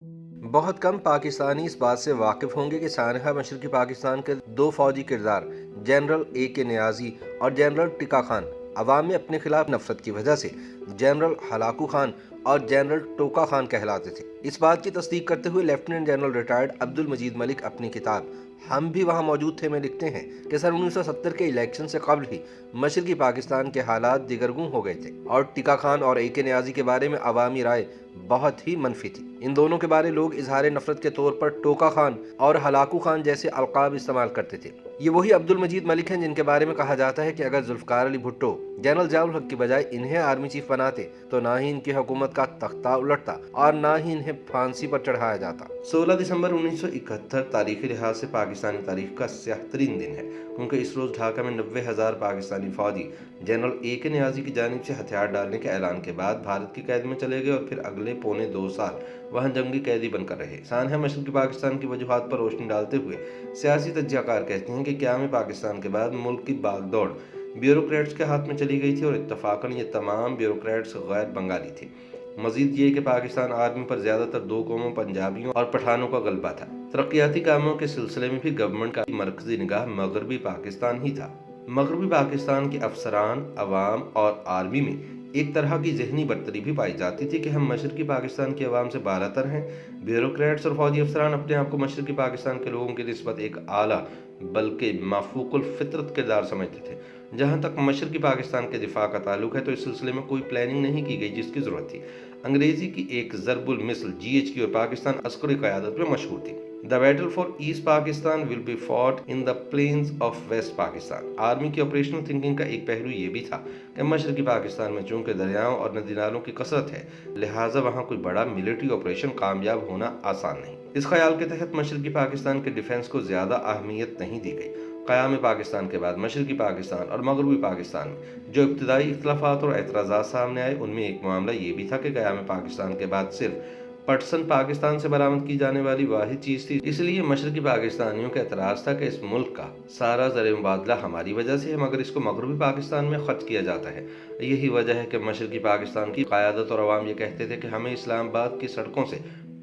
بہت کم پاکستانی اس بات سے واقف ہوں گے کہ سانحہ مشرقی پاکستان کے دو فوجی کردار جنرل اے کے نیازی اور جنرل ٹکا خان عوام میں اپنے خلاف نفرت کی وجہ سے جنرل ہلاکو خان اور جنرل ٹوکا خان کہلاتے تھے۔ اس بات کی تصدیق کرتے ہوئے lieutenant general retired Abdul Majeed ملک اپنی کتاب ہم بھی وہاں موجود تھے میں لکھتے ہیں کہ سن 1970 کے الیکشن سے قبل ہی مشرقی پاکستان کے حالات دیگرگوں ہو گئے تھے اور ٹکا خان اور اے کے نیازی کے بارے میں عوامی رائے بہت ہی منفی تھی۔ ان دونوں کے بارے لوگ اظہار نفرت کے طور پر ٹوکا خان اور ہلاکو خان جیسے القاب استعمال کرتے تھے۔ یہ وہی عبد المجید ملک ہیں جن کے بارے میں کہا جاتا ہے کہ اگر ذوالفقار علی بھٹو جنرل ضیاء الحق کی بجائے انہیں آرمی چیف بناتے تو نہ ہی ان کی حکومت کا تختہ الٹتا اور نہ ہی انہیں پھانسی پر چڑھایا جاتا۔ 16 دسمبر 1971 تاریخی لحاظ سے پاکستانی تاریخ کا سیاہ ترین دن ہے، کیونکہ اس روز ڈھاکہ میں 90,000 پاکستانی فوجی جنرل اے کے نیازی کی جانب سے ہتھیار ڈالنے کے اعلان کے بعد بھارت کی قید میں چلے گئے اور پھر اگلے پونے 2 سال وہاں جنگی قیدی بن کر رہے۔ سانحہ مشرقی پاکستان کی وجوہات پر روشنی ڈالتے ہوئے سیاسی تجزیہ کار کہتے ہیں کہ قیام پاکستان کے بعد ملک کی باغ دوڑ بیوروکریٹس کے ہاتھ میں چلی گئی تھی اور اتفاقاً یہ تمام بیوروکریٹس غیر بنگالی تھے۔ مزید یہ کہ پاکستان آرمی پر زیادہ تر دو قوموں پنجابیوں اور پٹھانوں کا غلبہ تھا۔ ترقیاتی کاموں کے سلسلے میں بھی گورنمنٹ کا مرکزی نگاہ مغربی پاکستان ہی تھا۔ مغربی پاکستان کے افسران، عوام اور آرمی میں ایک طرح کی ذہنی برتری بھی پائی جاتی تھی کہ ہم مشرقی پاکستان کی عوام سے بالا تر ہیں۔ بیوروکریٹس اور فوجی افسران اپنے آپ کو مشرقی پاکستان کے لوگوں کی نسبت ایک اعلیٰ بلکہ مافوق الفطرت کردار سمجھتے تھے۔ جہاں تک مشرقی پاکستان کے دفاع کا تعلق ہے تو اس سلسلے میں کوئی پلاننگ نہیں کی گئی جس کی ضرورت تھی۔ انگریزی کی ایک ضرب المثل GHQ اور پاکستان عسکری قیادت میں مشہور تھی۔ The battle for East Pakistan will be fought in the plains of West Pakistan۔ Army کی آپریشنل تھنکنگ کا ایک پہلو یہ بھی تھا کہ مشرقی پاکستان میں چونکہ دریاؤں اور ندی نالوں کی کثرت ہے، لہٰذا وہاں کوئی بڑا ملٹری آپریشن کامیاب ہونا آسان نہیں۔ اس خیال کے تحت مشرقی پاکستان کے ڈیفنس کو زیادہ اہمیت نہیں دی گئی۔ قیام پاکستان کے بعد مشرقی پاکستان اور مغربی پاکستان میں جو ابتدائی اختلافات اور اعتراضات سامنے آئے ان میں ایک معاملہ یہ بھی تھا کہ قیام پاکستان کے بعد صرف پٹسن پاکستان سے برآمد کی جانے والی واحد چیز تھی۔ اس لیے مشرقی پاکستانیوں کا اعتراض تھا کہ اس ملک کا سارا زر مبادلہ ہماری وجہ سے ہے مگر اس کو مغربی پاکستان میں خرچ کیا جاتا ہے۔ یہی وجہ ہے کہ مشرقی پاکستان کی قیادت اور عوام یہ کہتے تھے کہ ہمیں اسلام آباد کی سڑکوں سے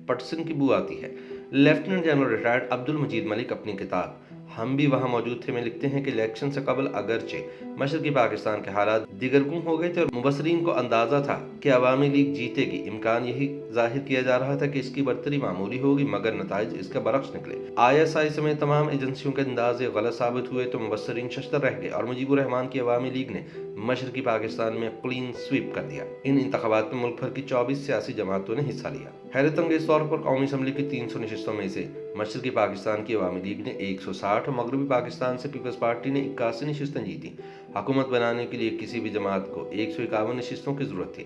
پٹسن کی بو آتی ہے۔ Lieutenant general retired Abdul Majeed ملک اپنی کتاب ہم بھی وہاں موجود تھے میں لکھتے ہیں کہ الیکشن سے قبل اگرچہ مشرقی پاکستان کے حالات دیگرگوں ہو گئے تھے اور مبصرین کو اندازہ تھا کہ عوامی لیگ جیتے گی، امکان یہی ظاہر کیا جا رہا تھا کہ اس کی برتری معمولی ہوگی، مگر نتائج اس کے برعکس نکلے۔ ISI سمیت تمام ایجنسیوں کے اندازے غلط ثابت ہوئے تو مبصرین ششدر رہ گئے اور مجیب الرحمان کی عوامی لیگ نے مشرقی پاکستان میں کلین سویپ کر دیا۔ ان انتخابات میں ملک بھر کی 24 سیاسی جماعتوں نے حصہ لیا۔ حیرت انگیز طور پر قومی اسمبلی کی 300 نشستوں میں سے مشرقی پاکستان کی عوامی لیگ نے 160 اور مغربی پاکستان سے پیپلز پارٹی نے 81 نشستیں جیتی۔ حکومت بنانے کے لیے کسی بھی جماعت کو 151 نشستوں کی ضرورت تھی۔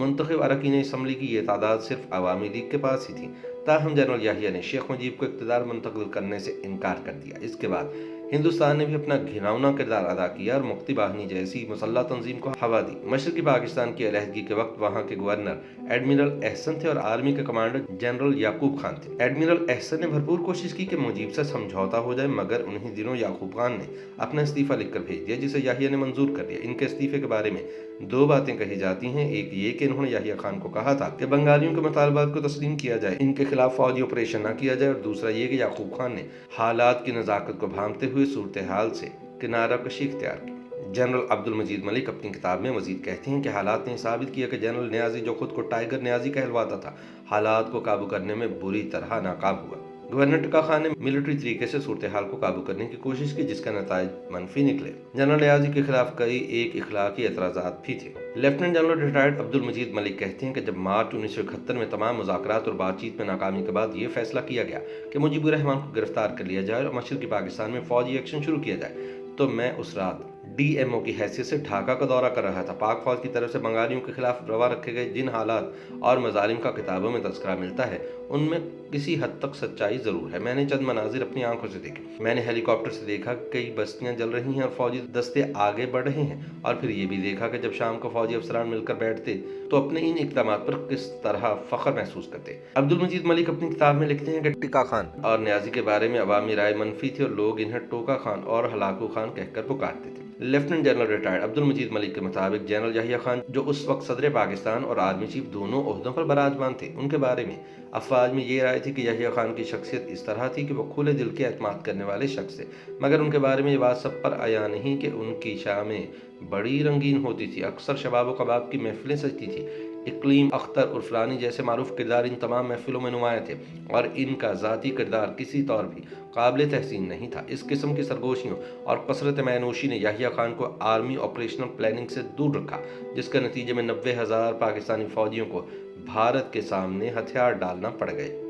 منتخب اراکین اسمبلی کی یہ تعداد صرف عوامی لیگ کے پاس ہی تھی، تاہم جنرل یحییٰ نے شیخ مجیب کو اقتدار منتقل کرنے سے انکار کر دیا۔ اس کے بعد ہندوستان نے بھی اپنا گھناؤنا کردار ادا کیا اور مفتی باہنی جیسی مسلح تنظیم کو ہوا دی۔ مشرقی پاکستان کی علیحدگی کے وقت وہاں کے گورنر ایڈمرل احسن تھے اور آرمی کے کمانڈر جنرل یعقوب خان تھے۔ ایڈمرل احسن نے بھرپور کوشش کی کہ مجیب سے سمجھوتا ہو جائے مگر انہی دنوں یعقوب خان نے اپنا استعفیٰ لکھ کر بھیج دیا جسے یحییٰ نے منظور کر لیا۔ ان کے استعفے کے بارے میں دو باتیں کہی جاتی ہیں، ایک یہ کہ انہوں نے یحییٰ خان کو کہا تھا کہ بنگالیوں کے مطالبات کو تسلیم کیا جائے، ان کے خلاف فوجی آپریشن نہ کیا جائے، اور دوسرا یہ کہ یعقوب خان نے حالات کی نزاکت کو بھانپتے ہوئے صورتحال سے کنارہ کشی اختیار کی۔ جنرل عبد المجید ملک اپنی کتاب میں مزید کہتے ہیں کہ حالات نے ثابت کیا کہ جنرل نیازی جو خود کو ٹائیگر نیازی کہلواتا تھا، حالات کو قابو کرنے میں بری طرح ناکام ہوا۔ گورنر ٹکا خان نے ملٹری طریقے سے صورتحال کو قابو کرنے کی کوشش کی جس کا نتائج منفی نکلے۔ جنرل نیازی کے خلاف کئی ایک اخلاقی اعتراضات بھی تھے۔ Lieutenant general retired Abdul Majeed ملک کہتے ہیں کہ جب مارچ 1971 میں تمام مذاکرات اور بات چیت میں ناکامی کے بعد یہ فیصلہ کیا گیا کہ مجیب الرحمان کو گرفتار کر لیا جائے اور مشرقی پاکستان میں فوجی ایکشن شروع کیا جائے تو میں اس رات DMO کی حیثیت سے ڈھاکہ کا دورہ کر رہا تھا۔ پاک فوج کی طرف سے بنگالیوں کے خلاف روا رکھے گئے جن حالات اور مظالم کا کتابوں میں تذکرہ ملتا ہے ان میں کسی حد تک سچائی ضرور ہے۔ میں نے چند مناظر اپنی آنکھوں سے دیکھے۔ میں نے ہیلی کاپٹر سے دیکھا کہ کئی بستیاں جل رہی ہیں اور فوجی دستے آگے بڑھ رہے ہیں، اور پھر یہ بھی دیکھا کہ جب شام کو فوجی افسران مل کر بیٹھتے تو اپنے ان اقدامات پر کس طرح فخر محسوس کرتے۔ عبد المجید ملک اپنی کتاب میں لکھتے ہیں کہ ٹکا خان اور نیازی کے بارے میں عوامی رائے منفی تھی اور لوگ انہیں ٹوکا خان اور ہلاکو خان کہہ کر پکارتے تھے۔ Lieutenant general retired Abdul Majeed ملک کے مطابق جنرل یحییٰ خان جو اس وقت صدر پاکستان اور آرمی چیف دونوں عہدوں پر براجمان تھے، ان کے بارے میں افواج میں یہ رائے تھی کہ یحییٰ خان کی شخصیت اس طرح تھی کہ وہ کھلے دل کے اعتماد کرنے والے شخص تھے، مگر ان کے بارے میں یہ بات سب پر عیاں نہیں کہ ان کی شامیں بڑی رنگین ہوتی تھی، اکثر شباب و کباب کی محفلیں سجتی تھی۔ اقلیم اختر عرفانی جیسے معروف کردار ان تمام محفلوں میں نمایاں تھے اور ان کا ذاتی کردار کسی طور بھی قابل تحسین نہیں تھا۔ اس قسم کی سرگوشیوں اور کثرت مینوشی نے یحییٰ خان کو آرمی آپریشنل پلاننگ سے دور رکھا، جس کے نتیجے میں 90,000 پاکستانی فوجیوں کو بھارت کے سامنے ہتھیار ڈالنا پڑ گئے۔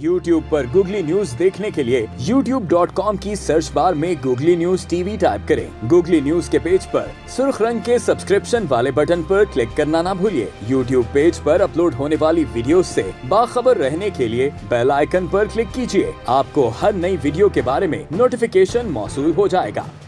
YouTube پر گوگلی نیوز دیکھنے کے لیے youtube.com کی سرچ بار میں googly news T V type کریں۔ گوگلی نیوز کے پیج پر سرخ رنگ کے سبسکرپشن والے بٹن پر کلک کرنا نہ بھولیے۔ YouTube پیج پر اپلوڈ ہونے والی ویڈیوز سے باخبر رہنے کے لیے بیل آئیکن پر کلک کیجیے۔ آپ کو ہر نئی ویڈیو کے بارے میں نوٹیفیکیشن موصول ہو جائے گا۔